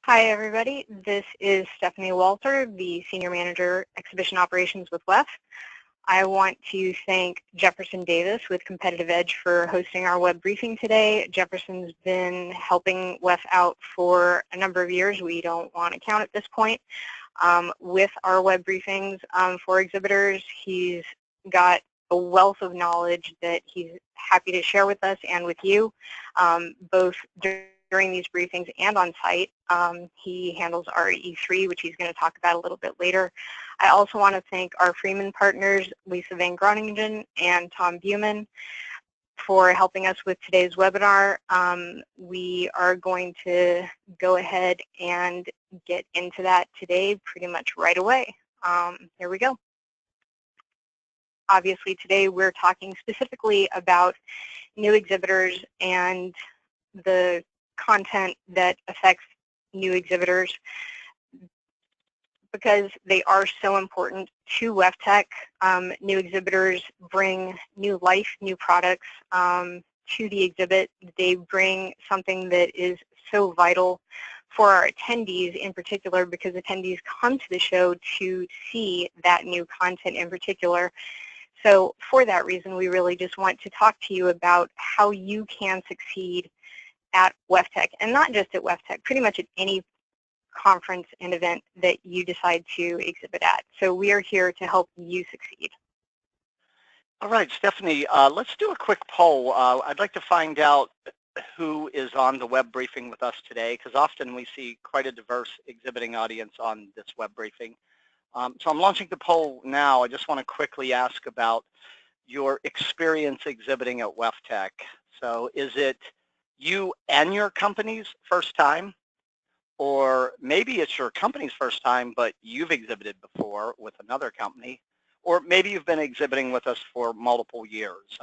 Hi, everybody. This is Stephanie Walter, the Senior Manager, Exhibition Operations with WEF. I want to thank Jefferson Davis with Competitive Edge for hosting our web briefing today. Jefferson's been helping WEF out for a number of years. We don't want to count at this point. With our web briefings for exhibitors, he's got a wealth of knowledge that he's happy to share with us and with you, both during these briefings and on site. He handles our E3, which he's going to talk about a little bit later. I also want to thank our Freeman partners, Lisa Van Groningen and Tom Buman, for helping us with today's webinar. We are going to go ahead and get into that today pretty much right away. Here we go. Obviously, today we're talking specifically about new exhibitors and the content that affects new exhibitors, because they are so important to WEFTEC. New exhibitors bring new life, new products to the exhibit. They bring something that is so vital for our attendees in particular, because attendees come to the show to see that new content in particular. So for that reason, we really just want to talk to you about how you can succeed at WEFTEC, and not just at WEFTEC, pretty much at any conference and event that you decide to exhibit at. So we are here to help you succeed. All right, Stephanie, let's do a quick poll. I'd like to find out who is on the web briefing with us today, because often we see quite a diverse exhibiting audience on this web briefing. So I'm launching the poll now. I just want to quickly ask about your experience exhibiting at WEFTEC. So is it you and your company's first time? Or maybe it's your company's first time, but you've exhibited before with another company. Or maybe you've been exhibiting with us for multiple years.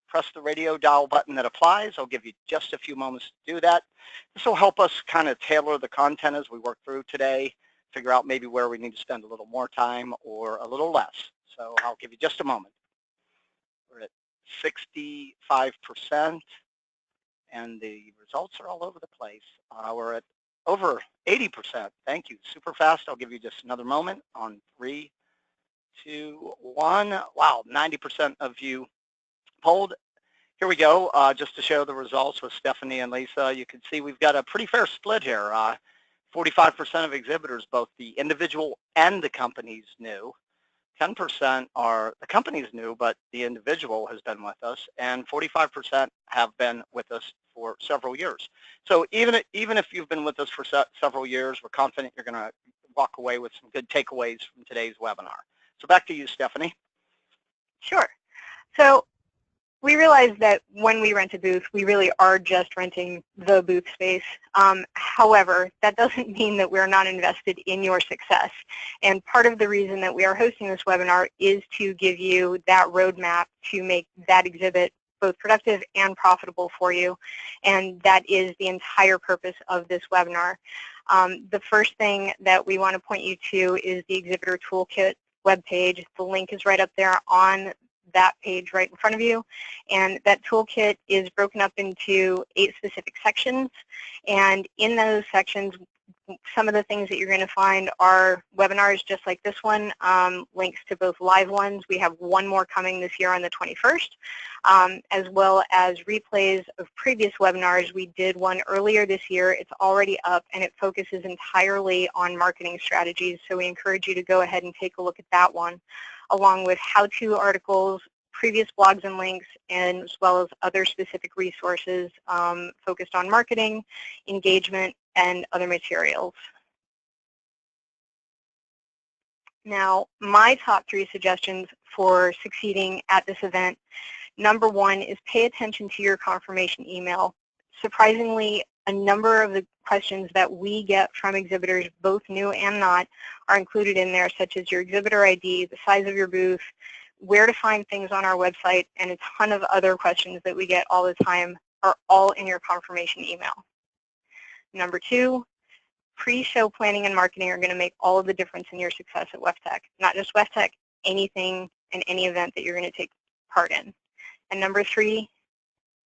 Press the radio dial button that applies. I'll give you just a few moments to do that. This will help us kind of tailor the content as we work through today, figure out maybe where we need to spend a little more time or a little less. So I'll give you just a moment. We're at 65%, and the results are all over the place. We're at over 80%. Thank you. Super fast. I'll give you just another moment on 3, 2, 1. Wow, 90% of you polled. Here we go. Just to show the results with Stephanie and Lisa, you can see we've got a pretty fair split here. 45% of exhibitors, both the individual and the company's new. 10% are the company's new, but the individual has been with us, and 45% have been with us for several years. So even if you've been with us for several years, we're confident you're going to walk away with some good takeaways from today's webinar. So back to you, Stephanie. Sure. So we realize that when we rent a booth, we really are just renting the booth space. However, that doesn't mean that we're not invested in your success. And part of the reason that we are hosting this webinar is to give you that roadmap to make that exhibit both productive and profitable for you. And that is the entire purpose of this webinar. The first thing that we want to point you to is the Exhibitor Toolkit webpage. The link is right up there on that page right in front of you, and that toolkit is broken up into 8 specific sections, and in those sections some of the things that you're going to find are webinars just like this one, links to both live ones. We have one more coming this year on the 21st, as well as replays of previous webinars. We did one earlier this year. It's already up, and it focuses entirely on marketing strategies, so we encourage you to go ahead and take a look at that one, along with how-to articles, previous blogs and links, and as well as other specific resources focused on marketing, engagement, and other materials. Now, my top 3 suggestions for succeeding at this event: number 1 is pay attention to your confirmation email. Surprisingly, a number of the questions that we get from exhibitors, both new and not, are included in there, such as your exhibitor ID, the size of your booth, where to find things on our website, and a ton of other questions that we get all the time are all in your confirmation email. Number 2, pre-show planning and marketing are going to make all of the difference in your success at WEFTEC. Not just WEFTEC, anything and any event that you're going to take part in. And number 3,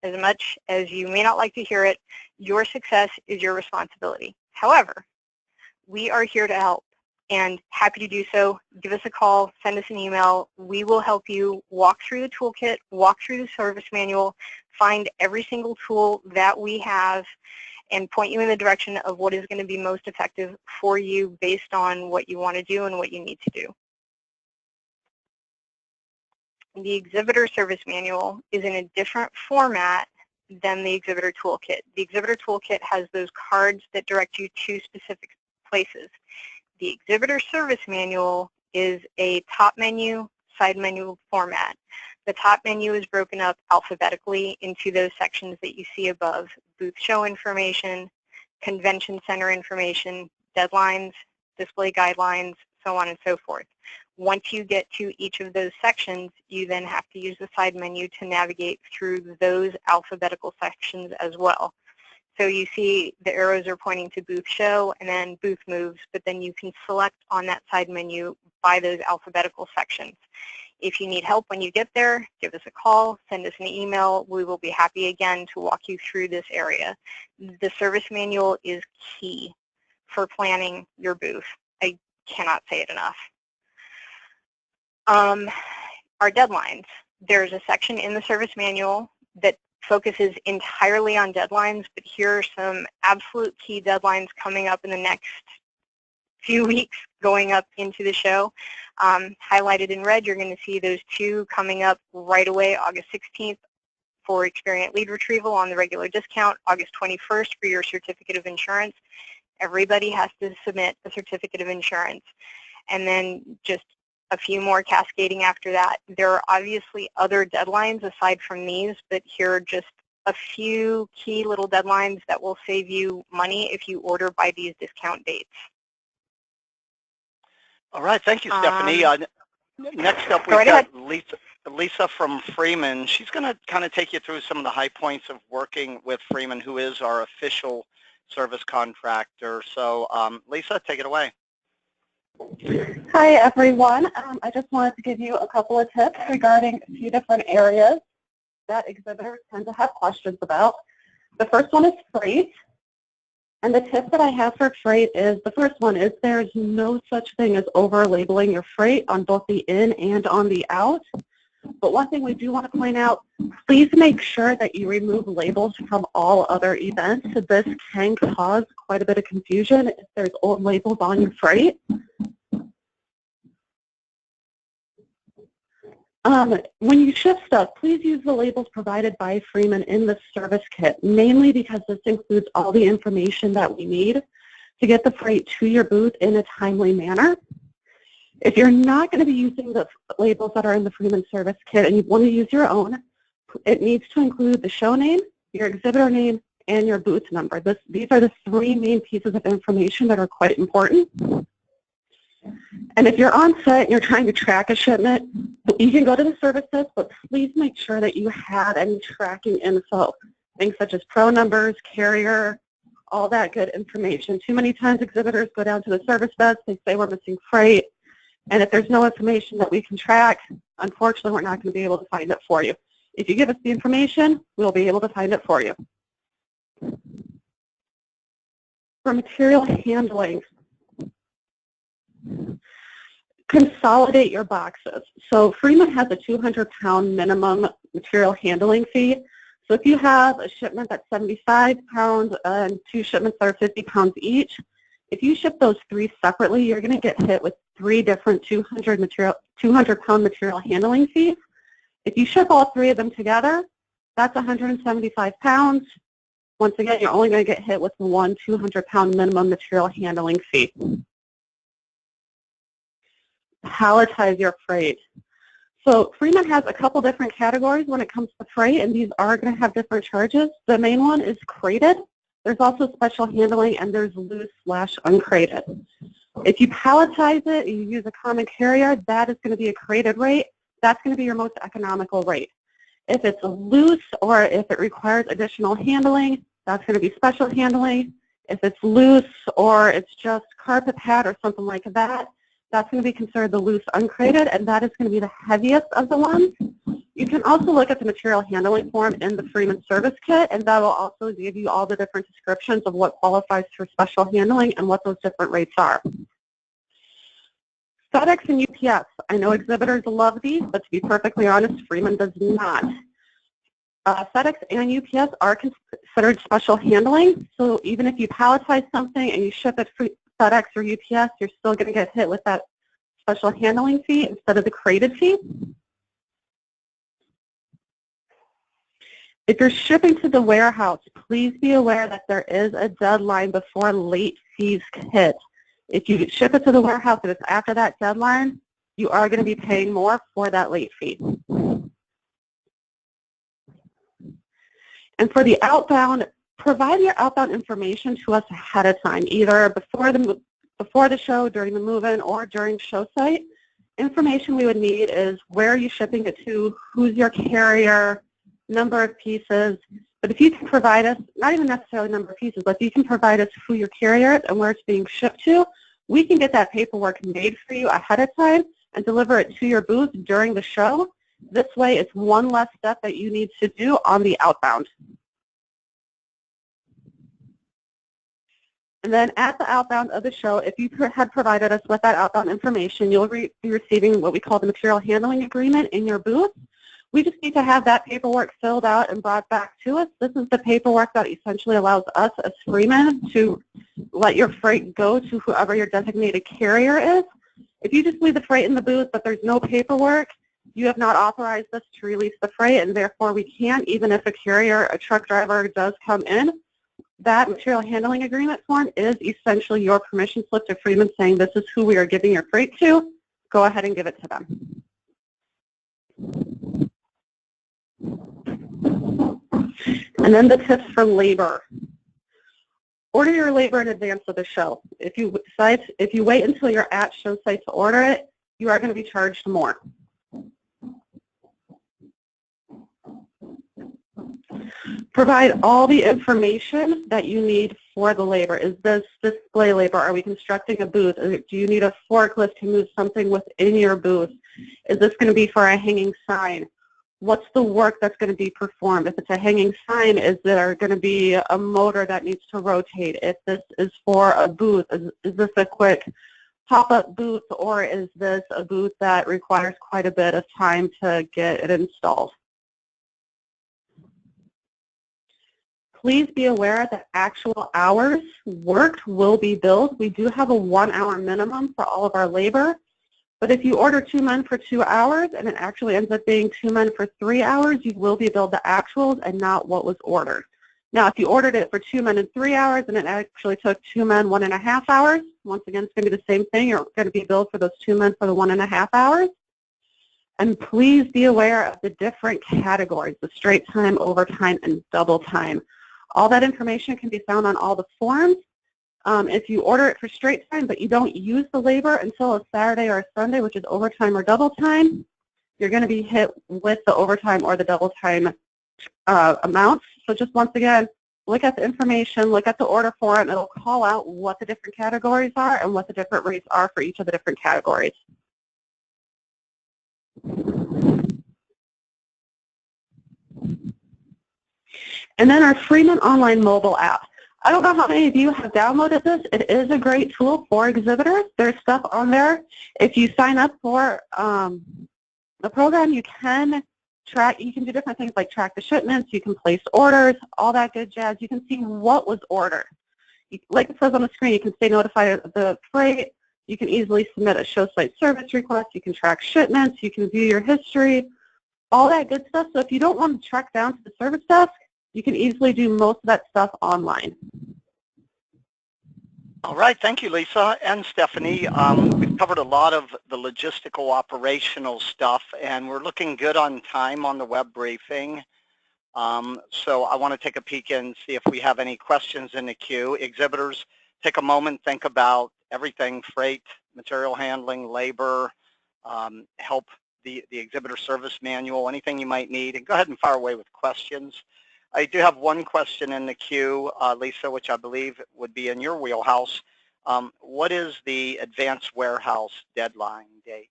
as much as you may not like to hear it, your success is your responsibility. However, we are here to help and happy to do so. Give us a call, send us an email. We will help you walk through the toolkit, walk through the service manual, find every single tool that we have, and point you in the direction of what is going to be most effective for you based on what you want to do and what you need to do. The Exhibitor service manual is in a different format than the Exhibitor toolkit. The Exhibitor toolkit has those cards that direct you to specific places. The Exhibitor service manual is a top menu, side menu format. The top menu is broken up alphabetically into those sections that you see above: booth show information, convention center information, deadlines, display guidelines, so on and so forth. Once you get to each of those sections, you then have to use the side menu to navigate through those alphabetical sections as well. So you see the arrows are pointing to booth show and then booth moves, but then you can select on that side menu by those alphabetical sections. If you need help when you get there, give us a call, send us an email. We will be happy again to walk you through this area. The service manual is key for planning your booth. I cannot say it enough. Our deadlines. There's a section in the service manual that focuses entirely on deadlines, but here are some absolute key deadlines coming up in the next few weeks going up into the show. Highlighted in red, you're going to see those two coming up right away: August 16th for Experience lead retrieval on the regular discount, August 21st for your certificate of insurance. Everybody has to submit a certificate of insurance. And then just a few more cascading after that. There are obviously other deadlines aside from these, but here are just a few key little deadlines that will save you money if you order by these discount dates. All right, thank you, Stephanie. Next up, we've got Lisa from Freeman. She's going to kind of take you through some of the high points of working with Freeman, who is our official service contractor. So, Lisa, take it away. Hi, everyone. I just wanted to give you a couple of tips regarding a few different areas that exhibitors tend to have questions about. The first one is freight. And the tip that I have for freight is, the first one is there's no such thing as over-labeling your freight on both the in and on the out. But one thing we do want to point out, please make sure that you remove labels from all other events. This can cause quite a bit of confusion if there's old labels on your freight. When you ship stuff, please use the labels provided by Freeman in the service kit, mainly because this includes all the information that we need to get the freight to your booth in a timely manner. If you're not going to be using the labels that are in the Freeman service kit and you want to use your own, it needs to include the show name, your exhibitor name, and your booth number. These are the three main pieces of information that are quite important. And if you're on set and you're trying to track a shipment, you can go to the services, but please make sure that you have any tracking info, things such as pro numbers, carrier, all that good information. Too many times exhibitors go down to the service desk, they say we're missing freight, and if there's no information that we can track, unfortunately we're not going to be able to find it for you. If you give us the information, we'll be able to find it for you. For material handling, consolidate your boxes. So Freeman has a 200-pound minimum material handling fee. So if you have a shipment that's 75 pounds and two shipments that are 50 pounds each, if you ship those three separately, you're going to get hit with three different 200-pound material handling fees. If you ship all three of them together, that's 175 pounds. Once again, you're only going to get hit with one 200-pound minimum material handling fee. Palletize your freight. So Freeman has a couple different categories when it comes to freight, and these are going to have different charges. The main one is crated. There's also special handling, and there's loose/uncrated. If you palletize it, you use a common carrier, that is going to be a crated rate. That's going to be your most economical rate. If it's loose or if it requires additional handling, that's going to be special handling. If it's loose or it's just carpet pad or something like that, that's going to be considered the loose uncrated, and that is going to be the heaviest of the ones. You can also look at the material handling form in the Freeman Service Kit, and that will also give you all the different descriptions of what qualifies for special handling and what those different rates are. FedEx and UPS. I know exhibitors love these, but to be perfectly honest, Freeman does not. FedEx and UPS are considered special handling, so even if you palletize something and you ship it for FedEx or UPS, you're still going to get hit with that special handling fee instead of the crated fee. If you're shipping to the warehouse, please be aware that there is a deadline before late fees hit. If you ship it to the warehouse and it's after that deadline, you are going to be paying more for that late fee. And for the outbound, provide your outbound information to us ahead of time, either before the show, during the move-in, or during show site. Information we would need is where are you shipping it to, who's your carrier, number of pieces. But if you can provide us, not even necessarily number of pieces, but if you can provide us who your carrier is and where it's being shipped to, we can get that paperwork made for you ahead of time and deliver it to your booth during the show. This way, it's one less step that you need to do on the outbound. And then at the outbound of the show, if you had provided us with that outbound information, you'll be receiving what we call the material handling agreement in your booth. We just need to have that paperwork filled out and brought back to us. This is the paperwork that essentially allows us as Freeman to let your freight go to whoever your designated carrier is. If you just leave the freight in the booth but there's no paperwork, you have not authorized us to release the freight, and therefore we can't, even if a carrier, a truck driver does come in. That material handling agreement form is essentially your permission slip to Freeman saying this is who we are giving your freight to. Go ahead and give it to them. And then the tips for labor. Order your labor in advance of the show. If you wait until you're at show site to order it, you are going to be charged more. Provide all the information that you need for the labor. Is this display labor? Are we constructing a booth? Do you need a forklift to move something within your booth? Is this going to be for a hanging sign? What's the work that's going to be performed? If it's a hanging sign, is there going to be a motor that needs to rotate? If this is for a booth, is this a quick pop-up booth, or is this a booth that requires quite a bit of time to get it installed? Please be aware that actual hours worked will be billed. We do have a 1-hour minimum for all of our labor. But if you order 2 men for 2 hours and it actually ends up being 2 men for 3 hours, you will be billed the actuals and not what was ordered. Now, if you ordered it for 2 men in 3 hours and it actually took 2 men 1.5 hours, once again, it's going to be the same thing. You're going to be billed for those 2 men for the 1.5 hours. And please be aware of the different categories, the straight time, overtime, and double time. All that information can be found on all the forms. If you order it for straight time but you don't use the labor until a Saturday or a Sunday, which is overtime or double time, you're going to be hit with the overtime or the double time amounts. So just once again, look at the information, look at the order form. It'll call out what the different categories are and what the different rates are for each of the different categories. And then our Freeman Online mobile app. I don't know how many of you have downloaded this. It is a great tool for exhibitors. There's stuff on there. If you sign up for the program, you can do different things like track the shipments, you can place orders, all that good jazz. You can see what was ordered. Like it says on the screen, you can stay notified of the freight. You can easily submit a show site service request. You can track shipments. You can view your history, all that good stuff. So if you don't want to track down to the service desk, you can easily do most of that stuff online. All right, thank you, Lisa and Stephanie. We've covered a lot of the logistical operational stuff, and we're looking good on time on the web briefing. So I want to take a peek and see if we have any questions in the queue. Exhibitors, take a moment, think about everything: freight, material handling, labor, help, the exhibitor service manual, anything you might need, and go ahead and fire away with questions. I do have one question in the queue, Lisa, which I believe would be in your wheelhouse. What is the advanced warehouse deadline date?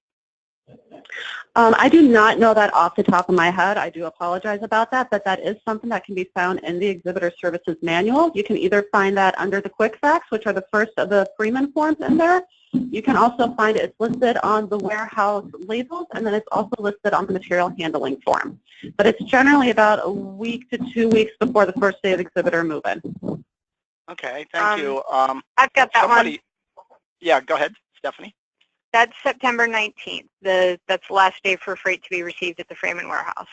I do not know that off the top of my head. I do apologize about that, but that is something that can be found in the Exhibitor Services Manual. You can either find that under the quick facts, which are the first of the Freeman forms in there. You can also find it's listed on the warehouse labels, and then it's also listed on the material handling form. But it's generally about a week to 2 weeks before the first day of Exhibitor move-in. Okay, thank you. I've got that one. Yeah, go ahead, Stephanie. That's September 19th. That's the last day for freight to be received at the Freeman warehouse.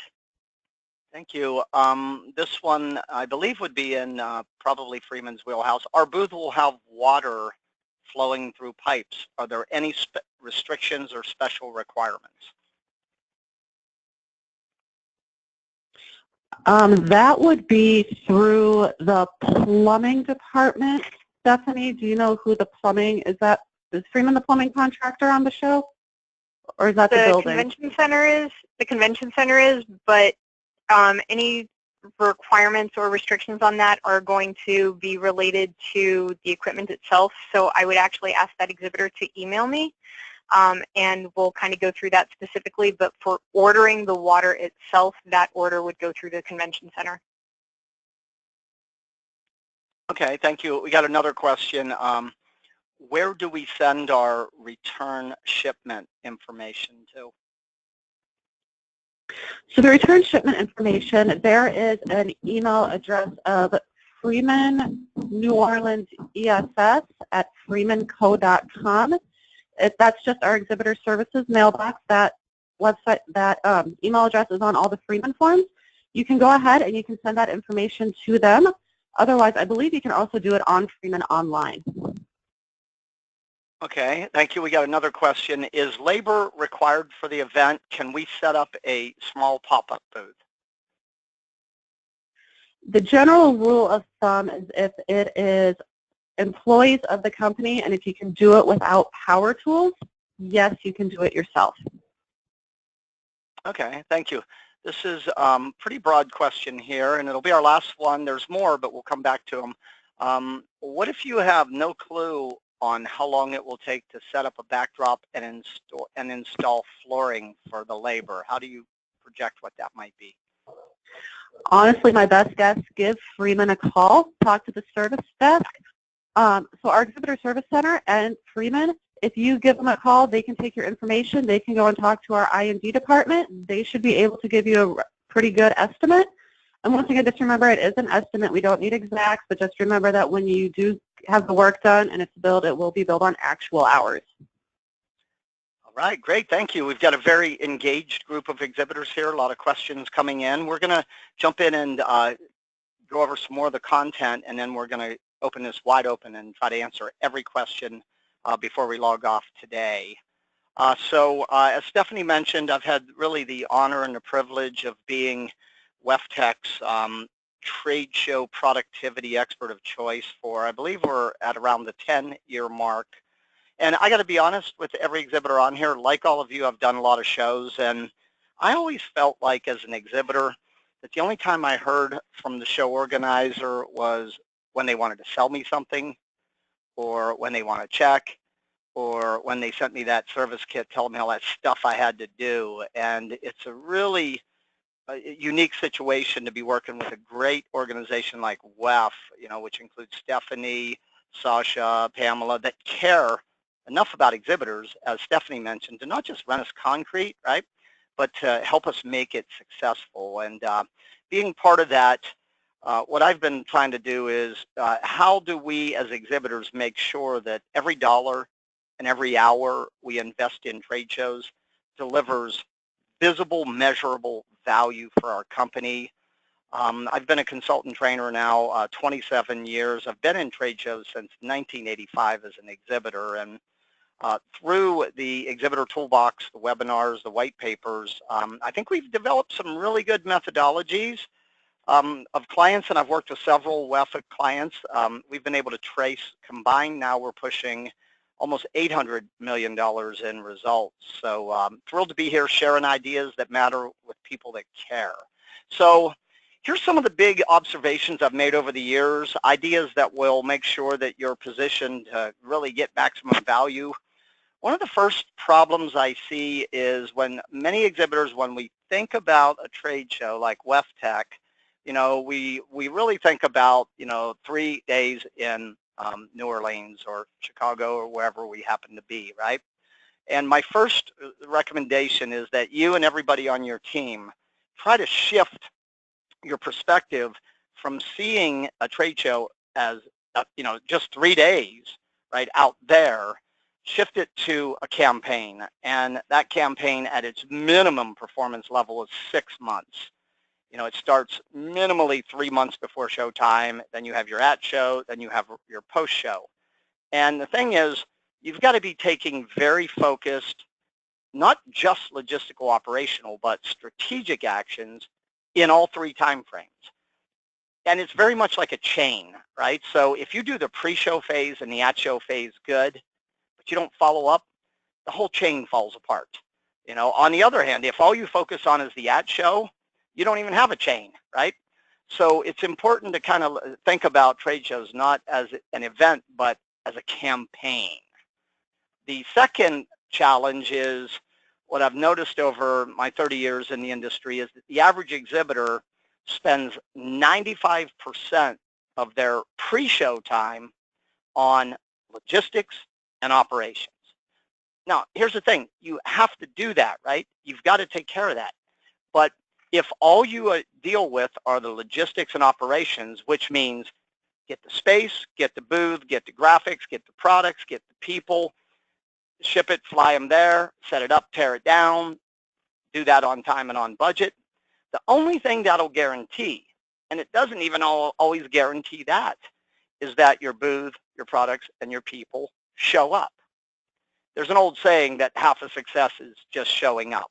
Thank you. This one, I believe, would be in probably Freeman's wheelhouse. Our booth will have water flowing through pipes. Are there any restrictions or special requirements? That would be through the plumbing department. Stephanie, do you know who the plumbing is? Is Freeman the plumbing contractor on the show, or is that the building? The convention center is, but any requirements or restrictions on that are going to be related to the equipment itself. So I would actually ask that exhibitor to email me, and we'll kind of go through that specifically. But for ordering the water itself, that order would go through the convention center. Okay, thank you. We got another question. Where do we send our return shipment information to? So the return shipment information, there is an email address of Freeman New Orleans ESS at freemanco.com. That's just our Exhibitor Services mailbox. That website, that email address is on all the Freeman forms. You can go ahead and you can send that information to them. Otherwise, I believe you can also do it on Freeman Online. Okay, thank you. We got another question. Is labor required for the event? Can we set up a small pop-up booth? The general rule of thumb is if it is employees of the company and if you can do it without power tools, yes, you can do it yourself. Okay, thank you. This is a pretty broad question here, and it'll be our last one. There's more, but we'll come back to them. What if you have no clue on how long it will take to set up a backdrop and install flooring for the labor? How do you project what that might be? Honestly, my best guess, give Freeman a call, talk to the service desk. So our Exhibitor Service Center and Freeman, if you give them a call, they can take your information. They can go and talk to our I&D department. They should be able to give you a pretty good estimate. And once again, just remember it is an estimate. We don't need exacts, but just remember that when you do have the work done and it's billed, it will be billed on actual hours. All right, great, thank you. We've got a very engaged group of exhibitors here, a lot of questions coming in. We're gonna jump in and go over some more of the content, and then we're gonna open this wide open and try to answer every question before we log off today. As Stephanie mentioned, I've had really the honor and the privilege of being WEFTEC's trade show productivity expert of choice for, I believe we're at around the 10-year mark. And I got to be honest with every exhibitor on here, like all of you, I've done a lot of shows, and I always felt like as an exhibitor that the only time I heard from the show organizer was when they wanted to sell me something, or when they want to check, or when they sent me that service kit telling me all that stuff I had to do. And it's a really unique situation to be working with a great organization like WEF, which includes Stephanie, Sasha, Pamela, that care enough about exhibitors, as Stephanie mentioned, to not just run us concrete, right, but to help us make it successful. And being part of that, what I've been trying to do is how do we as exhibitors make sure that every dollar and every hour we invest in trade shows delivers visible, measurable value for our company. I've been a consultant trainer now 27 years. I've been in trade shows since 1985 as an exhibitor, and through the Exhibitor Toolbox, the webinars, the white papers, I think we've developed some really good methodologies of clients, and I've worked with several WEFTEC clients. We've been able to trace, combined, now we're pushing almost $800 million in results. So thrilled to be here sharing ideas that matter with people that care. So here's some of the big observations I've made over the years, ideas that will make sure that you're positioned to really get maximum value. One of the first problems I see is when many exhibitors, when we think about a trade show like WEFTEC, we really think about, 3 days in New Orleans or Chicago or wherever we happen to be, right? And my first recommendation is that you and everybody on your team try to shift your perspective from seeing a trade show as, just 3 days, right, out there. Shift it to a campaign, and that campaign at its minimum performance level is 6 months. It starts minimally 3 months before show time, then you have your at show, then you have your post show. And the thing is, you've got to be taking very focused, not just logistical operational, but strategic actions in all 3 time frames. And it's very much like a chain, right? So if you do the pre-show phase and the at show phase good, but you don't follow up, the whole chain falls apart. On the other hand, if all you focus on is the at show, you don't even have a chain, right? So it's important to kind of think about trade shows not as an event, but as a campaign. The second challenge is what I've noticed over my 30 years in the industry is that the average exhibitor spends 95% of their pre-show time on logistics and operations. Now, here's the thing. You have to do that, right? You've got to take care of that. But if all you deal with are the logistics and operations, which means get the space, get the booth, get the graphics, get the products, get the people, ship it, fly them there, set it up, tear it down, do that on time and on budget, the only thing that'll guarantee, and it doesn't even always guarantee that, is that your booth, your products, and your people show up. There's an old saying that half of success is just showing up.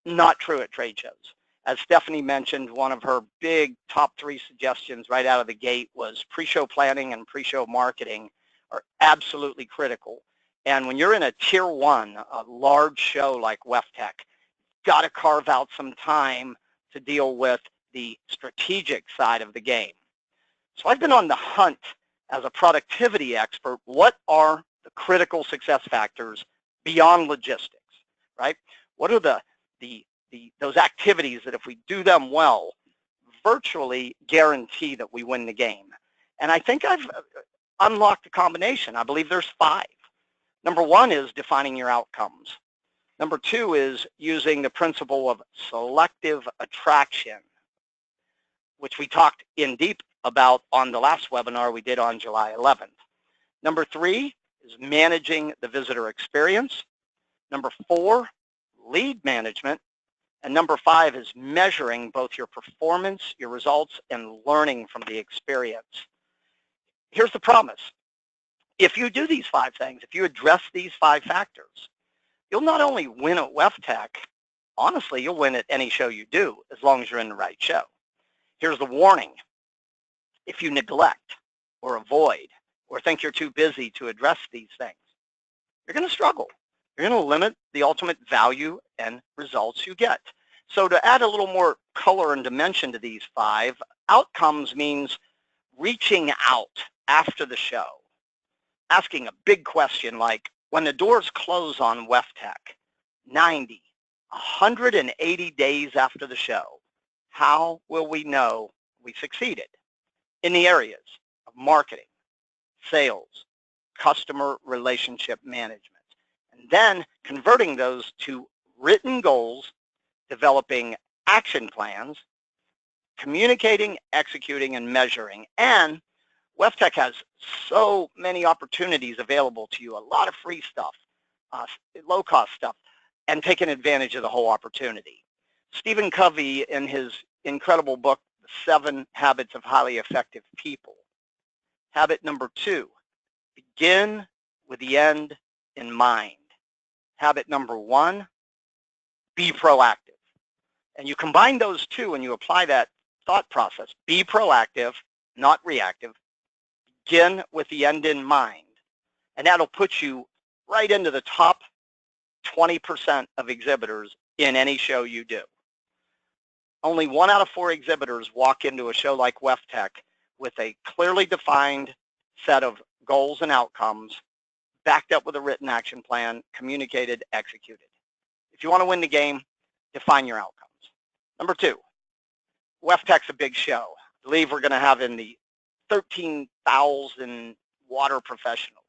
Not true at trade shows. As Stephanie mentioned, one of her big top 3 suggestions right out of the gate was pre-show planning and pre-show marketing are absolutely critical. And when you're in a tier 1, a large show like WEFTEC, you've got to carve out some time to deal with the strategic side of the game. So I've been on the hunt as a productivity expert. What are the critical success factors beyond logistics, right? What are those activities that if we do them well, virtually guarantee that we win the game? And I think I've unlocked a combination. I believe there's 5. Number 1 is defining your outcomes. Number 2 is using the principle of selective attraction, which we talked in deep about on the last webinar we did on July 11th. Number 3 is managing the visitor experience. Number 4, lead management. And number 5 is measuring both your performance, your results, and learning from the experience. Here's the promise. If you do these 5 things, if you address these 5 factors, you'll not only win at WEFTEC, honestly, you'll win at any show you do, as long as you're in the right show. Here's the warning. If you neglect or avoid or think you're too busy to address these things, you're going to struggle. You're going to limit the ultimate value and results you get. So to add a little more color and dimension to these 5, outcomes means reaching out after the show, asking a big question like, when the doors close on WEFTEC, 90, 180 days after the show, how will we know we succeeded? In the areas of marketing, sales, customer relationship management, and then converting those to written goals, developing action plans, communicating, executing, and measuring. And WEFTEC has so many opportunities available to you, a lot of free stuff, low-cost stuff, and taking advantage of the whole opportunity. Stephen Covey, in his incredible book, The 7 Habits of Highly Effective People, habit number 2, begin with the end in mind. Habit number 1, be proactive. And you combine those 2 and you apply that thought process. Be proactive, not reactive. Begin with the end in mind. And that'll put you right into the top 20% of exhibitors in any show you do. Only 1 out of 4 exhibitors walk into a show like WEFTEC with a clearly defined set of goals and outcomes backed up with a written action plan, communicated, executed. If you want to win the game, define your outcomes. Number 2, WEFTEC's a big show. I believe we're going to have in the 13,000 water professionals.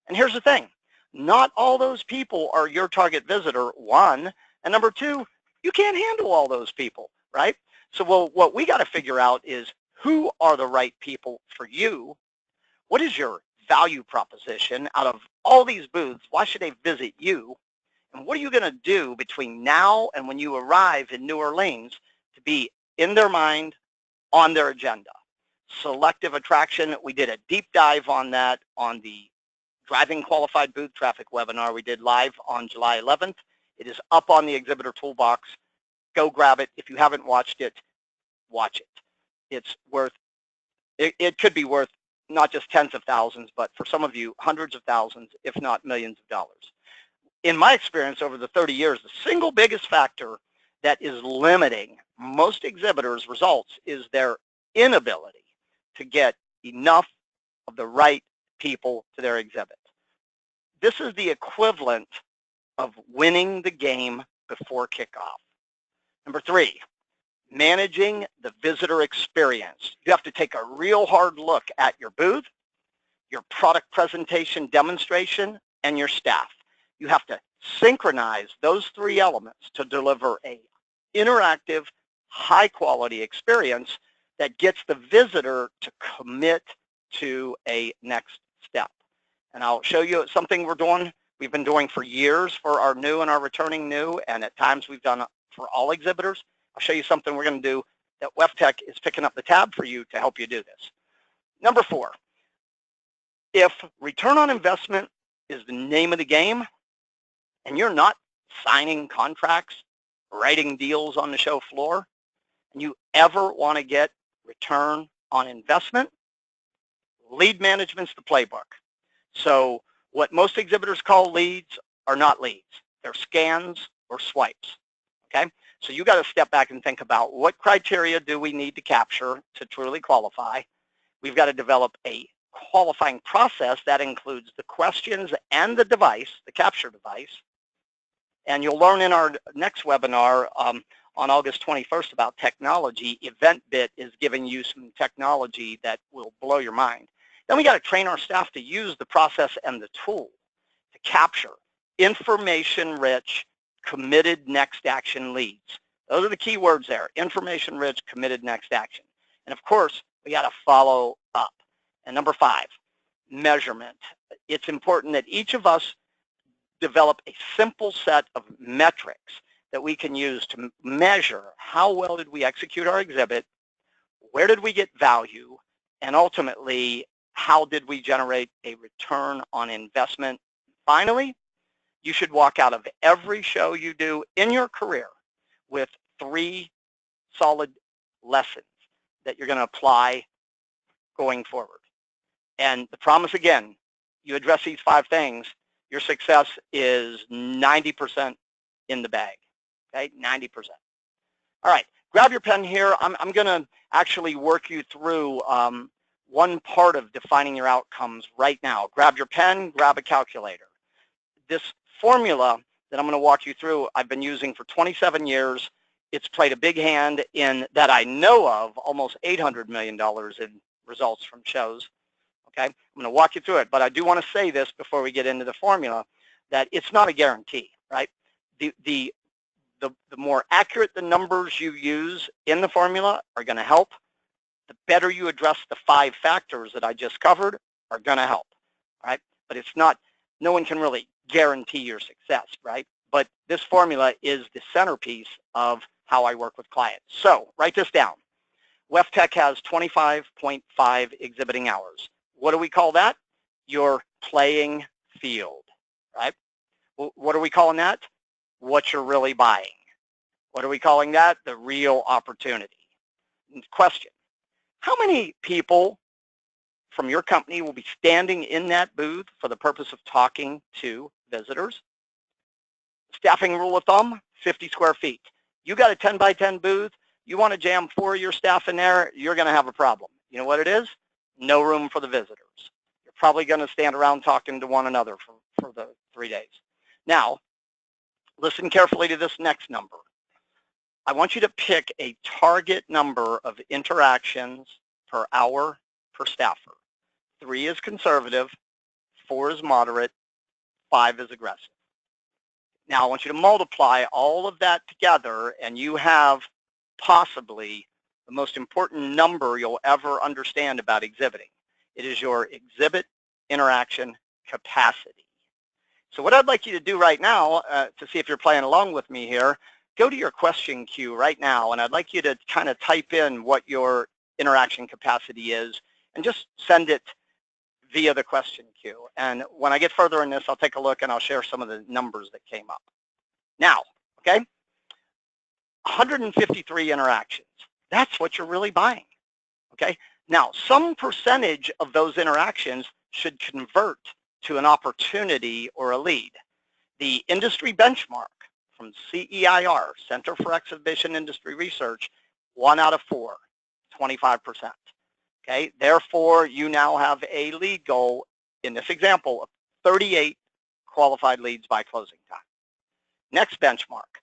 And here's the thing, not all those people are your target visitor, 1, and number 2, you can't handle all those people, right? So what we got to figure out is who are the right people for you? What is your value proposition out of all these booths? Why should they visit you? And what are you going to do between now and when you arrive in New Orleans to be in their mind, on their agenda? Selective attraction, we did a deep dive on that on the Driving Qualified Booth Traffic webinar we did live on July 11th. It is up on the Exhibitor Toolbox. Go grab it. If you haven't watched it, watch it. It's worth, it could be worth not just tens of thousands, but for some of you, hundreds of thousands, if not millions of dollars. In my experience over the 30 years, the single biggest factor that is limiting most exhibitors' results is their inability to get enough of the right people to their exhibit. This is the equivalent of winning the game before kickoff. Number 3, managing the visitor experience. You have to take a real hard look at your booth, your product presentation demonstration, and your staff. You have to synchronize those 3 elements to deliver a interactive, high-quality experience that gets the visitor to commit to a next step. And I'll show you something we've been doing for years for our new and our returning new, and at times we've done it for all exhibitors. I'll show you something we're going to do that WEFTEC is picking up the tab for you to help you do this. Number 4, if return on investment is the name of the game and you're not signing contracts, writing deals on the show floor, and you ever want to get return on investment, lead management's the playbook. So what most exhibitors call leads are not leads. They're scans or swipes, okay? So you got to step back and think about what criteria do we need to capture to truly qualify. We've got to develop a qualifying process that includes the questions and the device, the capture device. And you'll learn in our next webinar on August 21st about technology. EventBit is giving you some technology that will blow your mind. Then we got to train our staff to use the process and the tool to capture information-rich, committed next action leads. Those are the key words there, information-rich, committed next action. And of course, we got to follow up. And number 5, measurement. It's important that each of us develop a simple set of metrics that we can use to measure how well did we execute our exhibit, where did we get value, and ultimately, how did we generate a return on investment. Finally, you should walk out of every show you do in your career with 3 solid lessons that you're going to apply going forward. And the promise again, you address these 5 things, your success is 90% in the bag, okay, 90%. All right, grab your pen here. I'm going to actually work you through one part of defining your outcomes right now. Grab your pen, grab a calculator. This formula that I'm going to walk you through, I've been using for 27 years. It's played a big hand in, that I know of, almost $800 million in results from shows. Okay, I'm going to walk you through it, but I do want to say this before we get into the formula, that it's not a guarantee, right? The more accurate the numbers you use in the formula are going to help. The better you address the 5 factors that I just covered are going to help, right? But it's not, no one can really guarantee your success, right? But this formula is the centerpiece of how I work with clients. So write this down. WEFTEC has 25.5 exhibiting hours. What do we call that? Your playing field, right? What are we calling that? What you're really buying. What are we calling that? The real opportunity. Question, how many people from your company will be standing in that booth for the purpose of talking to visitors? Staffing rule of thumb, 50 square feet. You got a 10 by 10 booth, you want to jam 4 of your staff in there, you're going to have a problem. You know what it is? No room for the visitors. Your probably going to stand around talking to one another for the 3 days. Now, listen carefully to this next number. I want you to pick a target number of interactions per hour per staffer. 3 is conservative, 4 is moderate, 5 is aggressive. Now, I want you to multiply all of that together, and you have possibly the most important number you'll ever understand about exhibiting. It is your exhibit interaction capacity. So what I'd like you to do right now, to see if you're playing along with me here, go to your question queue right now, and I'd like you to kind of type in what your interaction capacity is, and just send it via the question queue. And when I get further in this, I'll take a look and I'll share some of the numbers that came up. Now, okay, 153 interactions. That's what you're really buying, okay? Now, some percentage of those interactions should convert to an opportunity or a lead. The industry benchmark from CEIR, Center for Exhibition Industry Research, 1 out of 4, 25%. Okay, therefore, you now have a lead goal, in this example, of 38 qualified leads by closing time. Next benchmark,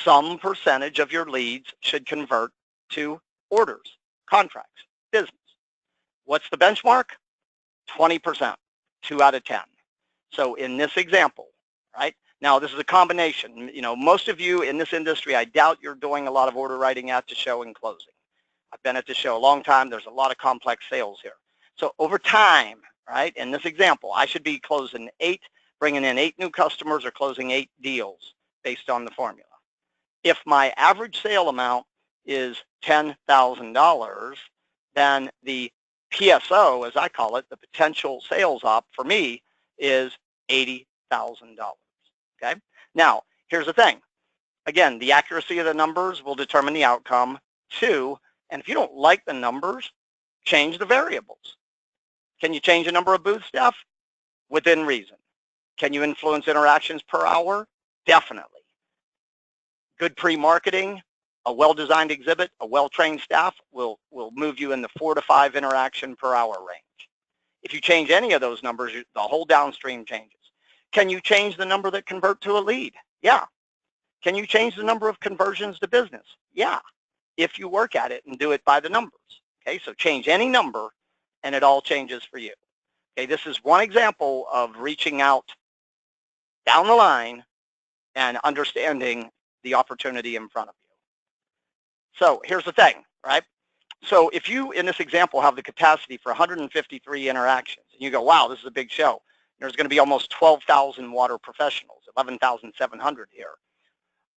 some percentage of your leads should convert to orders, contracts, business. What's the benchmark? 20%, 2 out of 10. So in this example, right? Now, this is a combination. You know, most of you in this industry, I doubt you're doing a lot of order writing at the show and closing. I've been at the show a long time. There's a lot of complex sales here. So over time, right, in this example, I should be closing 8, bringing in 8 new customers or closing 8 deals based on the formula. If my average sale amount is $10,000, then the PSO, as I call it, the potential sales op for me is $80,000, okay? Now, here's the thing. Again, the accuracy of the numbers will determine the outcome. 2, and if you don't like the numbers, change the variables. Can you change the number of booth staff? Within reason. Can you influence interactions per hour? Definitely. Good pre-marketing, a well-designed exhibit, a well-trained staff will move you in the 4 to 5 interaction per hour range. If you change any of those numbers, the whole downstream changes. Can you change the number that convert to a lead? Yeah. Can you change the number of conversions to business? Yeah, if you work at it and do it by the numbers. Okay, so change any number and it all changes for you. Okay, this is one example of reaching out down the line and understanding the opportunity in front of you. So here's the thing, right? So if you, in this example, have the capacity for 153 interactions, and you go, wow, this is a big show. There's going to be almost 12,000 water professionals, 11,700 here.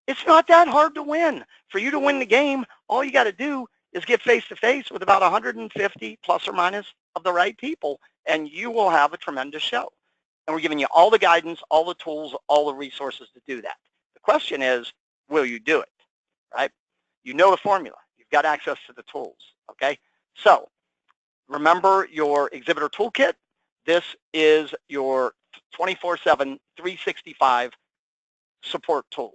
It's not that hard to win. For you to win the game, all you got to do is get face-to-face with about 150 plus or minus of the right people, and you will have a tremendous show. And we're giving you all the guidance, all the tools, all the resources to do that. The question is, will you do it, right? You know the formula. You've got access to the tools, okay? So remember your exhibitor toolkit. This is your 24/7, 365 support tool.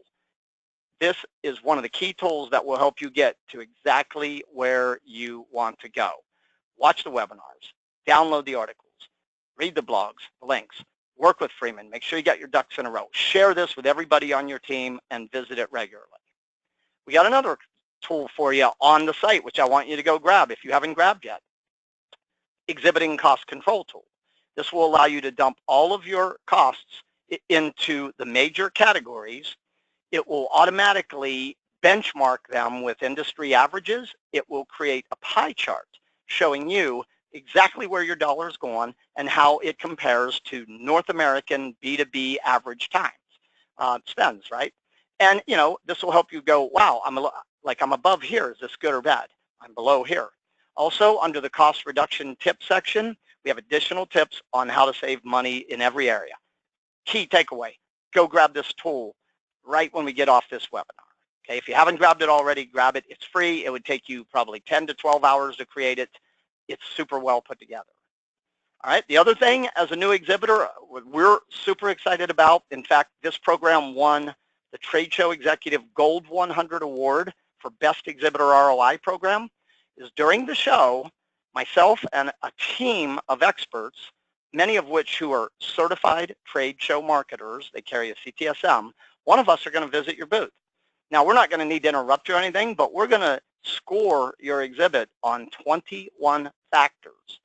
This is one of the key tools that will help you get to exactly where you want to go. Watch the webinars, download the articles, read the blogs, the links, work with Freeman, make sure you got your ducks in a row. Share this with everybody on your team and visit it regularly. We got another tool for you on the site, which I want you to go grab if you haven't grabbed yet. Exhibiting cost control tool. This will allow you to dump all of your costs into the major categories. It will automatically benchmark them with industry averages. It will create a pie chart showing you exactly where your dollar's going and how it compares to North American B2B average times, spends, right? And, you know, this will help you go, wow, I'm above here. Is this good or bad? I'm below here. Also, under the cost reduction tip section, we have additional tips on how to save money in every area. Key takeaway, go grab this tool right when we get off this webinar. Okay, if you haven't grabbed it already, grab it. It's free. It would take you probably 10 to 12 hours to create it. It's super well put together. All right, the other thing as a new exhibitor, we're super excited about, in fact, this program won the Trade Show Executive Gold 100 Award for Best Exhibitor ROI Program, is during the show, myself and a team of experts many of which who are certified trade show marketers. They carry a CTSM. One of us are going to visit your booth. Now, we're not going to need to interrupt you or anything, but we're going to score your exhibit on 21 factors,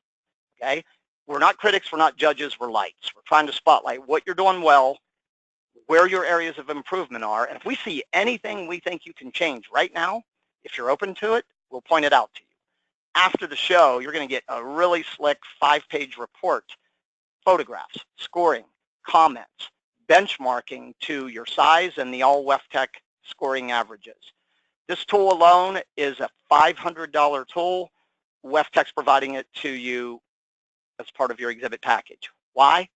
okay? We're not critics, we're not judges, we're lights. We're trying to spotlight what you're doing well, where your areas of improvement are, and if we see anything we think you can change right now, if you're open to it, we'll point it out to you. After the show, you're going to get a really slick 5-page report, photographs, scoring, comments, benchmarking to your size and the all WEFTEC scoring averages. This tool alone is a $500 tool. WEFTEC's providing it to you as part of your exhibit package. Why?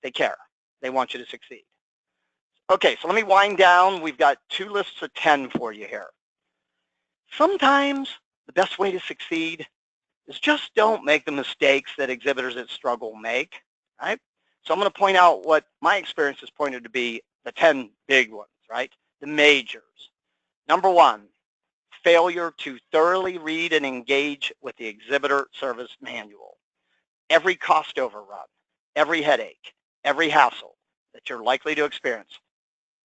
They care. They want you to succeed. Okay, so let me wind down. We've got 2 lists of 10 for you here. Sometimes the best way to succeed is just don't make the mistakes that exhibitors that struggle make, right? So I'm going to point out what my experience has pointed to be the 10 big ones, right? The majors. Number 1, failure to thoroughly read and engage with the exhibitor service manual. Every cost overrun, every headache, every hassle that you're likely to experience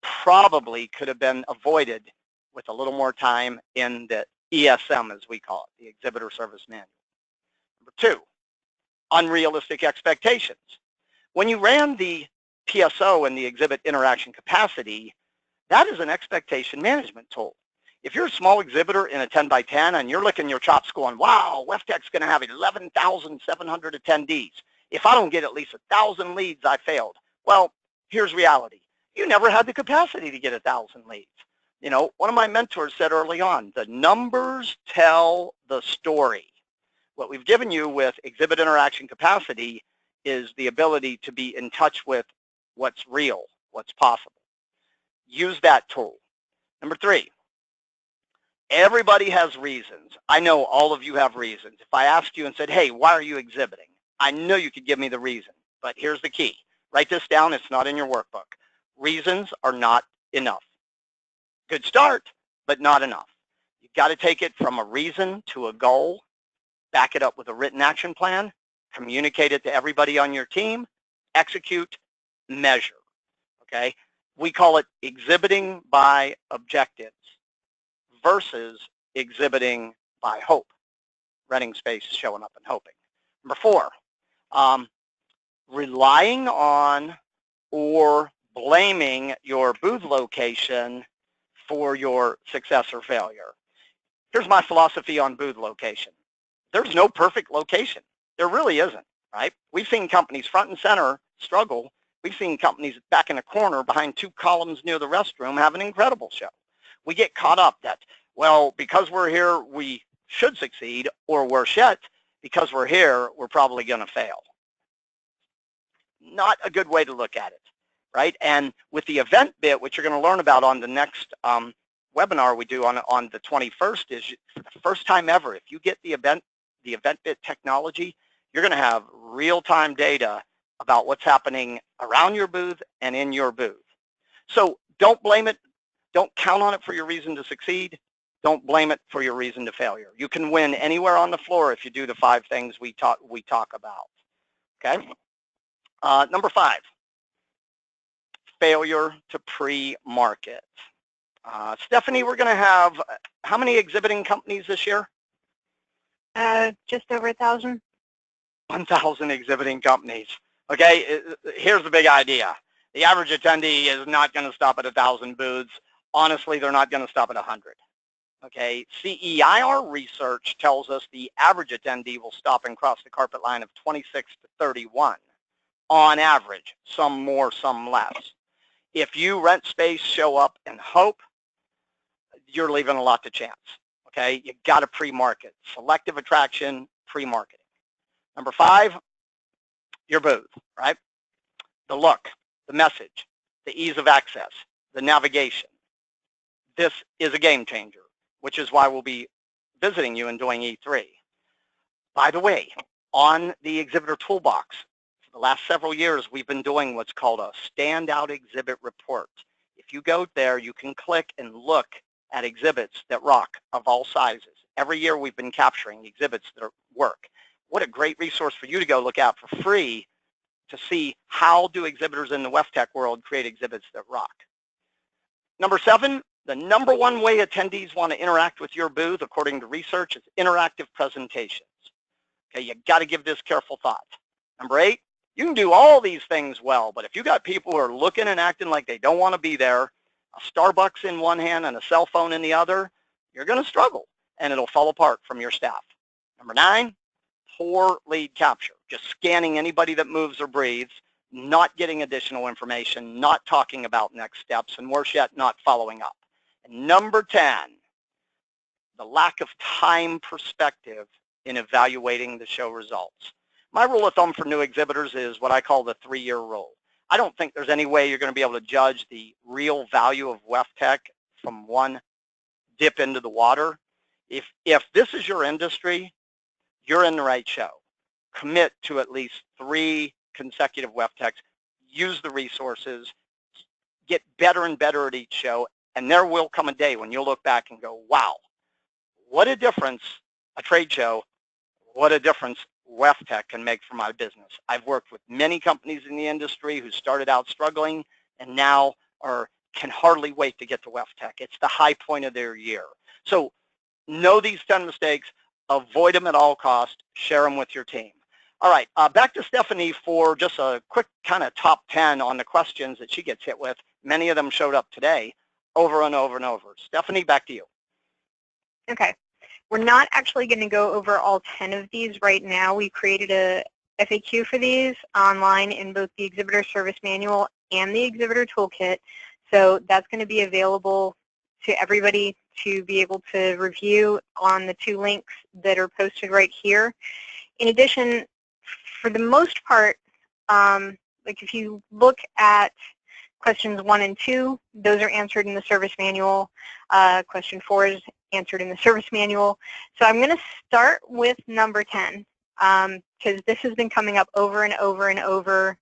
probably could have been avoided with a little more time in the ESM, as we call it, the Exhibitor Service Manual. Number 2, unrealistic expectations. When you ran the PSO and the Exhibit Interaction Capacity, that is an expectation management tool. If you're a small exhibitor in a 10 by 10 and you're licking your chops going, wow, WEFTEC's going to have 11,700 attendees. If I don't get at least 1,000 leads, I failed. Well, here's reality. You never had the capacity to get 1,000 leads. You know, one of my mentors said early on, the numbers tell the story. What we've given you with Exhibit Interaction Capacity is the ability to be in touch with what's real, what's possible. Use that tool. Number 3, everybody has reasons. I know all of you have reasons. If I asked you and said, hey, why are you exhibiting? I know you could give me the reason, but here's the key. Write this down. It's not in your workbook. Reasons are not enough. Good start, but not enough. You've got to take it from a reason to a goal, back it up with a written action plan, communicate it to everybody on your team, execute, measure, okay? We call it exhibiting by objectives versus exhibiting by hope. Renting space, showing up and hoping. Number 4, relying on or blaming your booth location for your success or failure. Here's my philosophy on booth location. There's no perfect location. There really isn't, right? We've seen companies front and center struggle. We've seen companies back in a corner behind 2 columns near the restroom have an incredible show. We get caught up that, well, because we're here, we should succeed, or worse yet, because we're here, we're probably going to fail. Not a good way to look at it, right? And with the event bit, which you're going to learn about on the next webinar we do on the 21st, is for the first time ever, if you get the event bit technology, you're going to have real-time data about what's happening around your booth and in your booth. So don't blame it. Don't count on it for your reason to succeed. Don't blame it for your reason to failure. You can win anywhere on the floor if you do the 5 things we talk about. Okay. Number 5, failure to pre-market. Stephanie, we're going to have how many exhibiting companies this year? Just over 1,000. 1,000 exhibiting companies. Okay, here's the big idea. The average attendee is not going to stop at 1,000 booths. Honestly, they're not going to stop at 100. Okay, CEIR research tells us the average attendee will stop and cross the carpet line of 26 to 31 on average, some more, some less. If you rent space, show up, and hope, you're leaving a lot to chance. Okay, you got to pre-market. Selective attraction, pre-marketing. Number 5, your booth, right? The look, the message, the ease of access, the navigation. This is a game changer, which is why we'll be visiting you and doing E3. By the way, on the exhibitor toolbox, for the last several years, we've been doing what's called a standout exhibit report. If you go there, you can click and look at exhibits that rock of all sizes. Every year we've been capturing exhibits that work. What a great resource for you to go look at for free to see how do exhibitors in the WEFTEC world create exhibits that rock. Number 7, the number 1 way attendees want to interact with your booth, according to research, is interactive presentations. Okay, you got to give this careful thought. Number 8, you can do all these things well, but if you got people who are looking and acting like they don't want to be there, a Starbucks in one hand and a cell phone in the other, you're going to struggle, and it'll fall apart from your staff. Number 9, poor lead capture, just scanning anybody that moves or breathes, not getting additional information, not talking about next steps, and worse yet, not following up. And number 10, the lack of time perspective in evaluating the show results. My rule of thumb for new exhibitors is what I call the 3-year rule. I don't think there's any way you're going to be able to judge the real value of WEFTEC from one dip into the water. If this is your industry, you're in the right show. Commit to at least 3 consecutive WEFTECs. Use the resources. Get better and better at each show. And there will come a day when you'll look back and go, wow, what a difference a trade show, what a difference WEFTEC can make for my business. I've worked with many companies in the industry who started out struggling and now can hardly wait to get to WEFTEC. It's the high point of their year. So know these 10 mistakes, avoid them at all costs, share them with your team. All right, back to Stephanie for just a quick kind of top 10 on the questions that she gets hit with. Many of them showed up today over and over and over. Stephanie, back to you. Okay. We're not actually going to go over all 10 of these right now. We created a FAQ for these online in both the Exhibitor Service Manual and the Exhibitor Toolkit. So that's going to be available to everybody to be able to review on the 2 links that are posted right here. In addition, for the most part, like if you look at questions 1 and 2, those are answered in the service manual. Question 4 is answered in the service manual. So I'm going to start with number 10 because this has been coming up over and over and over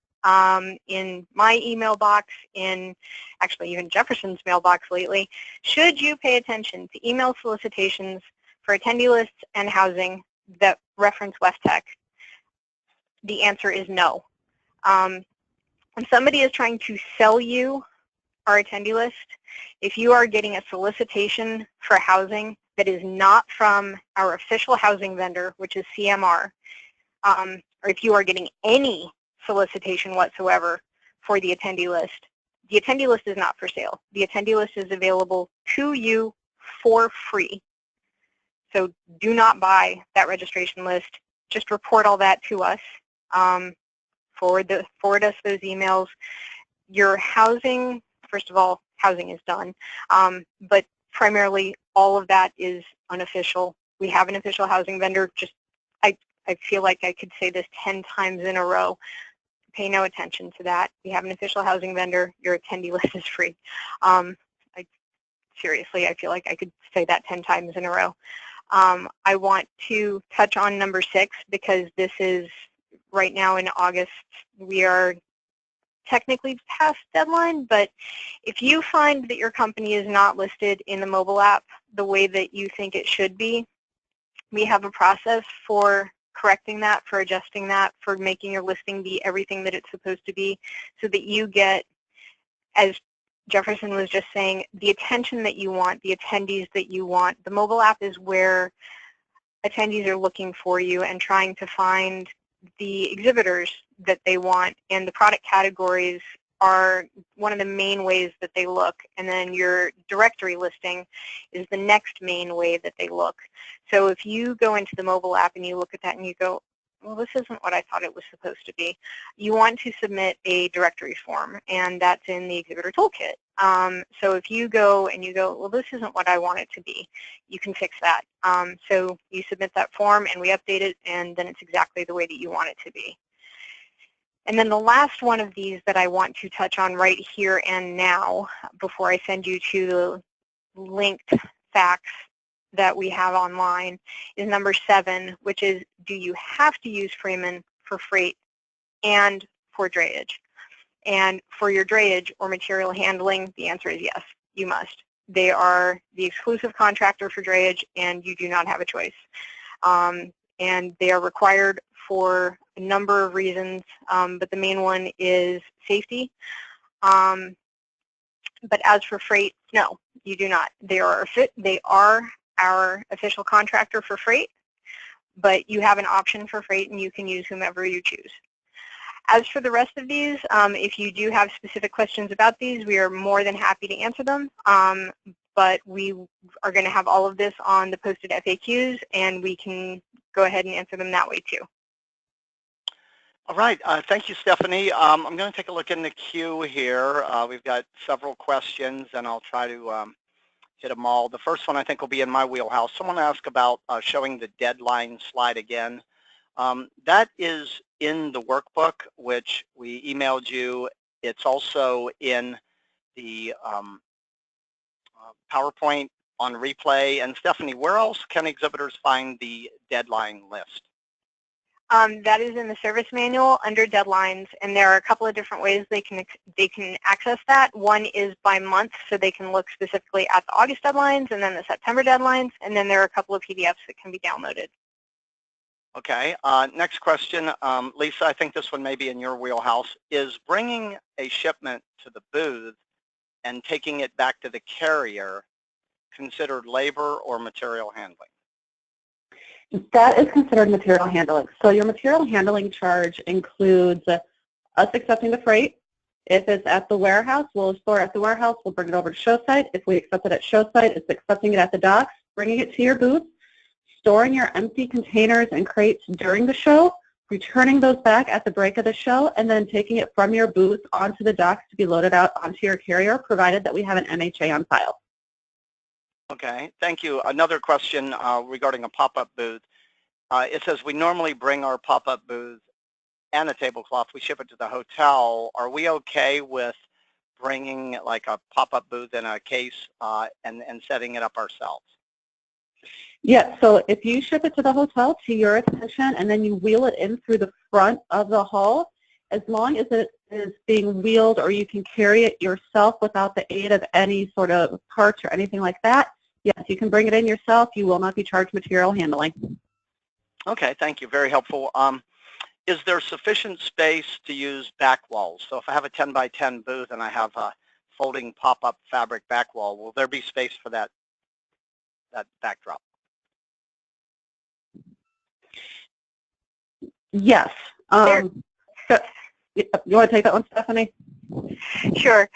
in my email box, in actually even Jefferson's mailbox lately. Should you pay attention to email solicitations for attendee lists and housing that reference WEFTEC? The answer is no. When somebody is trying to sell you our attendee list, if you are getting a solicitation for housing that is not from our official housing vendor, which is CMR, or if you are getting any solicitation whatsoever for the attendee list is not for sale. The attendee list is available to you for free. So do not buy that registration list. Just report all that to us. Forward us those emails. Your housing, first of all, housing is done, but primarily all of that is unofficial. We have an official housing vendor. Just I feel like I could say this 10 times in a row. Pay no attention to that. We have an official housing vendor. Your attendee list is free. Seriously, I feel like I could say that 10 times in a row. I want to touch on number 6 because this is right now in August. We are technically past deadline, but if you find that your company is not listed in the mobile app the way that you think it should be, we have a process for correcting that, for adjusting that, for making your listing be everything that it's supposed to be, so that you get, as Jefferson was just saying, the attention that you want, the attendees that you want. The mobile app is where attendees are looking for you and trying to find the exhibitors that they want, and the product categories are one of the main ways that they look, and then your directory listing is the next main way that they look. So if you go into the mobile app and you look at that and you go, well, this isn't what I thought it was supposed to be, you want to submit a directory form, and that's in the Exhibitor Toolkit. So if you go and you go, well, this isn't what I want it to be, you can fix that. So you submit that form and we update it, and then it's exactly the way that you want it to be. And then the last one of these that I want to touch on right here and now, before I send you to the linked facts that we have online, is number 7, which is, do you have to use Freeman for freight and for drayage? And for your drayage or material handling, the answer is yes, you must. They are the exclusive contractor for drayage, and you do not have a choice. And they are required for a number of reasons, but the main one is safety. But as for freight, no, you do not. They are our official contractor for freight, but you have an option for freight and you can use whomever you choose. As for the rest of these, if you do have specific questions about these, we are more than happy to answer them. But we are going to have all of this on the posted FAQs, and we can go ahead and answer them that way too. All right. Thank you, Stephanie. I'm going to take a look in the queue here. We've got several questions, and I'll try to hit them all. The first one I think will be in my wheelhouse. Someone asked about showing the deadline slide again. That is in the workbook, which we emailed you. It's also in the PowerPoint on replay. And Stephanie, where else can exhibitors find the deadline list? That is in the service manual under deadlines, and there are a couple of different ways they can access that. One is by month, so they can look specifically at the August deadlines and then the September deadlines, and then there are a couple of PDFs that can be downloaded. Okay. Next question, Lisa. I think this one may be in your wheelhouse. Is bringing a shipment to the booth and taking it back to the carrier considered labor or material handling? That is considered material handling. So your material handling charge includes us accepting the freight. If it's at the warehouse, we'll store it at the warehouse. We'll bring it over to show site. If we accept it at show site, it's accepting it at the docks, bringing it to your booth, storing your empty containers and crates during the show, returning those back at the break of the show, and then taking it from your booth onto the docks to be loaded out onto your carrier, provided that we have an MHA on file. Okay, thank you. Another question regarding a pop-up booth. It says we normally bring our pop-up booth and a tablecloth. We ship it to the hotel. Are we okay with bringing like a pop-up booth in a case and setting it up ourselves? Yes, so if you ship it to the hotel to your attention and then you wheel it in through the front of the hall, as long as it is being wheeled or you can carry it yourself without the aid of any sort of carts or anything like that, yes, you can bring it in yourself. You will not be charged material handling. Okay, thank you. Very helpful. Is there sufficient space to use back walls? So if I have a 10 by 10 booth and I have a folding pop-up fabric back wall, will there be space for that backdrop? Yes. So, you want to take that one, Stephanie? Sure.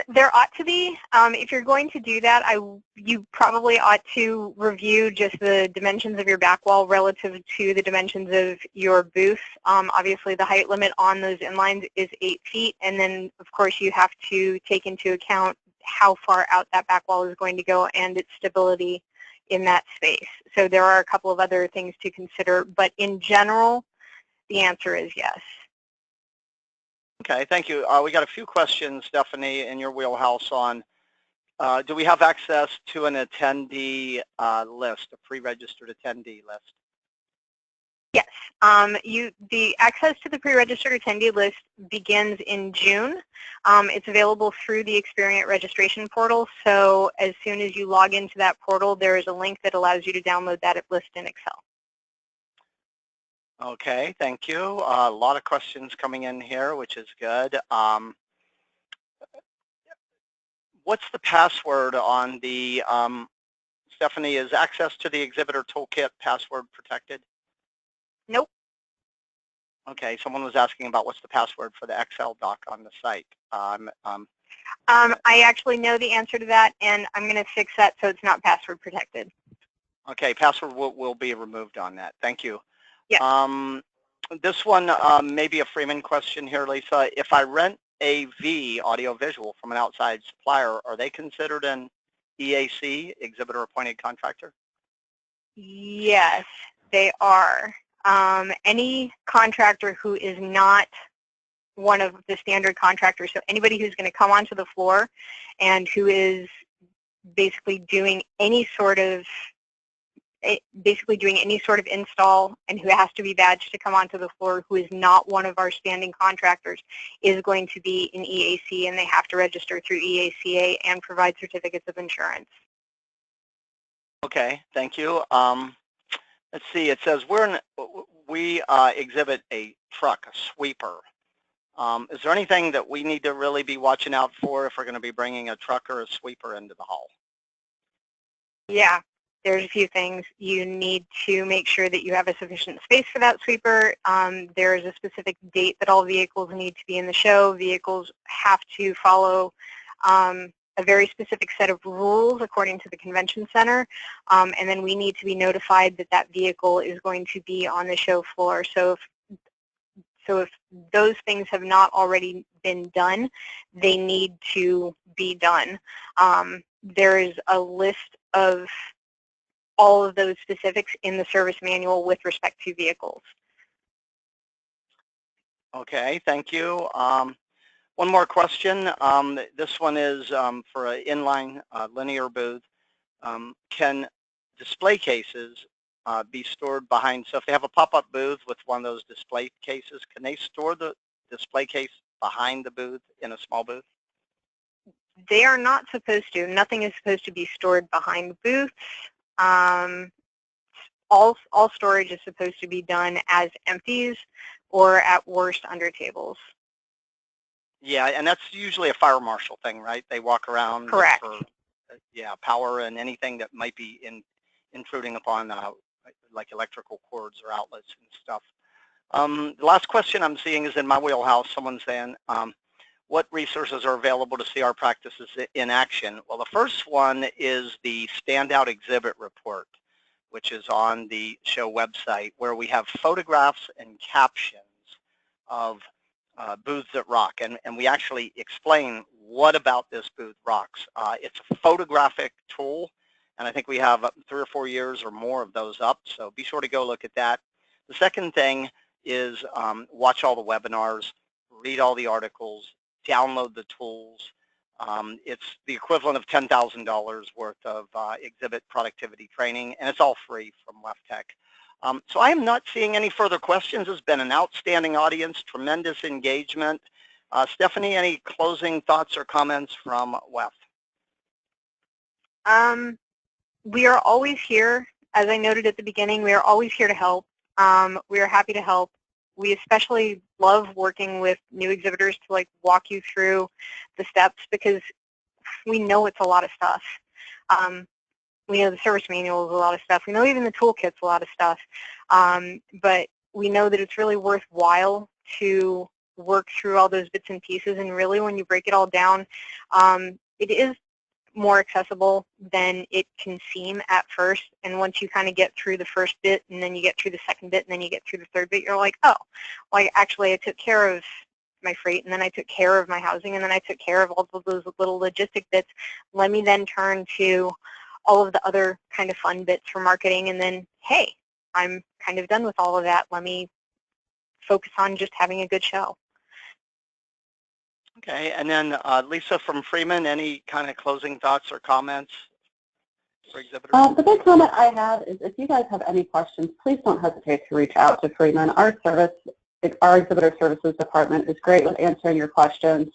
There ought to be. If you're going to do that, you probably ought to review just the dimensions of your back wall relative to the dimensions of your booth. Obviously, the height limit on those inlines is 8 feet, and then, of course, you have to take into account how far out that back wall is going to go and its stability in that space. So there are a couple of other things to consider, but in general, the answer is yes. Okay, thank you. We got a few questions, Stephanie, in your wheelhouse on do we have access to an attendee list, a pre-registered attendee list? Yes. The access to the pre-registered attendee list begins in June. It's available through the Experience registration portal, so as soon as you log into that portal, there is a link that allows you to download that list in Excel. Okay, thank you. A lot of questions coming in here, which is good. What's the password on the, Stephanie, is access to the Exhibitor Toolkit password protected? Nope. Okay, someone was asking about what's the password for the Excel doc on the site. I actually know the answer to that, and I'm going to fix that so it's not password protected. Okay, password will be removed on that. Thank you. Yeah. This one may be a Freeman question here, Lisa. If I rent AV, audiovisual, from an outside supplier, are they considered an EAC, exhibitor appointed contractor? Yes, they are. Any contractor who is not one of the standard contractors, so anybody who's going to come onto the floor and who is basically doing any sort of install and who has to be badged to come onto the floor, who is not one of our standing contractors, is going to be an EAC, and they have to register through EACA and provide certificates of insurance. Okay, thank you. Let's see, it says we we exhibit a truck, a sweeper, is there anything that we need to really be watching out for if we're going to be bringing a truck or a sweeper into the hall? Yeah, there's a few things. You need to make sure that you have a sufficient space for that sweeper. There is a specific date that all vehicles need to be in the show. Vehicles have to follow a very specific set of rules according to the convention center, and then we need to be notified that that vehicle is going to be on the show floor. So if those things have not already been done, they need to be done. There is a list of all of those specifics in the service manual with respect to vehicles. Okay, thank you. One more question. This one is for an inline linear booth. Can display cases be stored behind? So if they have a pop-up booth with one of those display cases, can they store the display case behind the booth in a small booth? They are not supposed to. Nothing is supposed to be stored behind booths. All storage is supposed to be done as empties or at worst under tables. Yeah, and that's usually a fire marshal thing, right? They walk around Correct. for power and anything that might be intruding upon like electrical cords or outlets and stuff. The last question I'm seeing is in my wheelhouse. Someone's saying, what resources are available to see our practices in action? Well, the first one is the Standout Exhibit Report, which is on the show website, where we have photographs and captions of booths that rock, and we actually explain what about this booth rocks. It's a photographic tool, and I think we have 3 or 4 years or more of those up, so be sure to go look at that. The second thing is watch all the webinars, read all the articles, download the tools. It's the equivalent of $10,000 worth of exhibit productivity training, and it's all free from WEFTEC. So I am not seeing any further questions. It's been an outstanding audience, tremendous engagement. Stephanie, any closing thoughts or comments from WEF? We are always here. As I noted at the beginning, we are always here to help. We are happy to help. We especially love working with new exhibitors to walk you through the steps, because we know it's a lot of stuff. We know the service manual is a lot of stuff. We know even the toolkit's a lot of stuff. But we know that it's really worthwhile to work through all those bits and pieces. And really, when you break it all down, it is more accessible than it can seem at first. And once you kind of get through the first bit, and then you get through the second bit, and then you get through the third bit, you're like, oh, well, actually I took care of my freight, and then I took care of my housing, and then I took care of all of those little logistic bits. Let me then turn to all of the other kind of fun bits for marketing, and then, hey, I'm kind of done with all of that. Let me focus on just having a good show. Okay, and then Lisa from Freeman, any kind of closing thoughts or comments for exhibitors? The big comment I have is, if you guys have any questions, please don't hesitate to reach out to Freeman. Our exhibitor services department is great with answering your questions.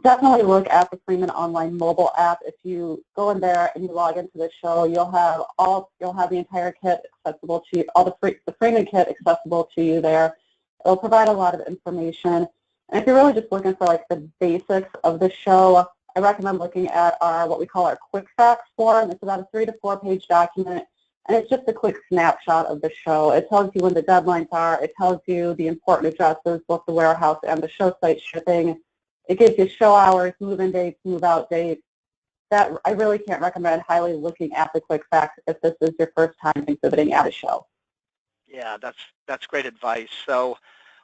Definitely look at the Freeman online mobile app. If you go in there and you log into the show, you'll have the entire kit accessible to you, the Freeman kit accessible to you there. It'll provide a lot of information. And if you're really just looking for the basics of the show, I recommend looking at what we call our quick facts form. It's about a 3 to 4 page document, and it's just a quick snapshot of the show. It tells you when the deadlines are. It tells you the important addresses, both the warehouse and the show site shipping. It gives you show hours, move-in dates, move-out dates. That I really can't recommend highly looking at the quick facts if this is your first time exhibiting at a show. Yeah, that's great advice. So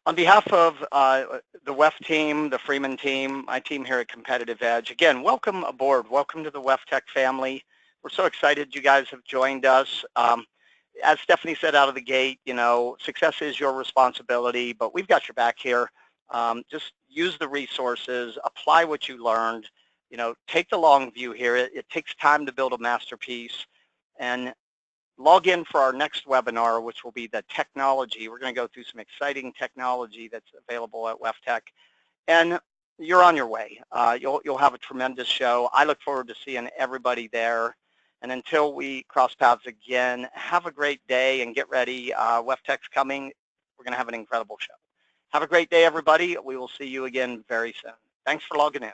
on behalf of the WEF team, the Freeman team, my team here at Competitive Edge, again, welcome aboard. Welcome to the WEFTEC family. We're so excited you guys have joined us. As Stephanie said out of the gate, success is your responsibility, but we've got your back here. Just use the resources, apply what you learned, take the long view here. It takes time to build a masterpiece, and log in for our next webinar, which will be the technology. We're going to go through some exciting technology that's available at WEFTEC, and you're on your way. You'll have a tremendous show. I look forward to seeing everybody there. And until we cross paths again, have a great day and get ready. WEFTEC's coming We're going to have an incredible show. Have a great day, everybody. We will see you again very soon. Thanks for logging in.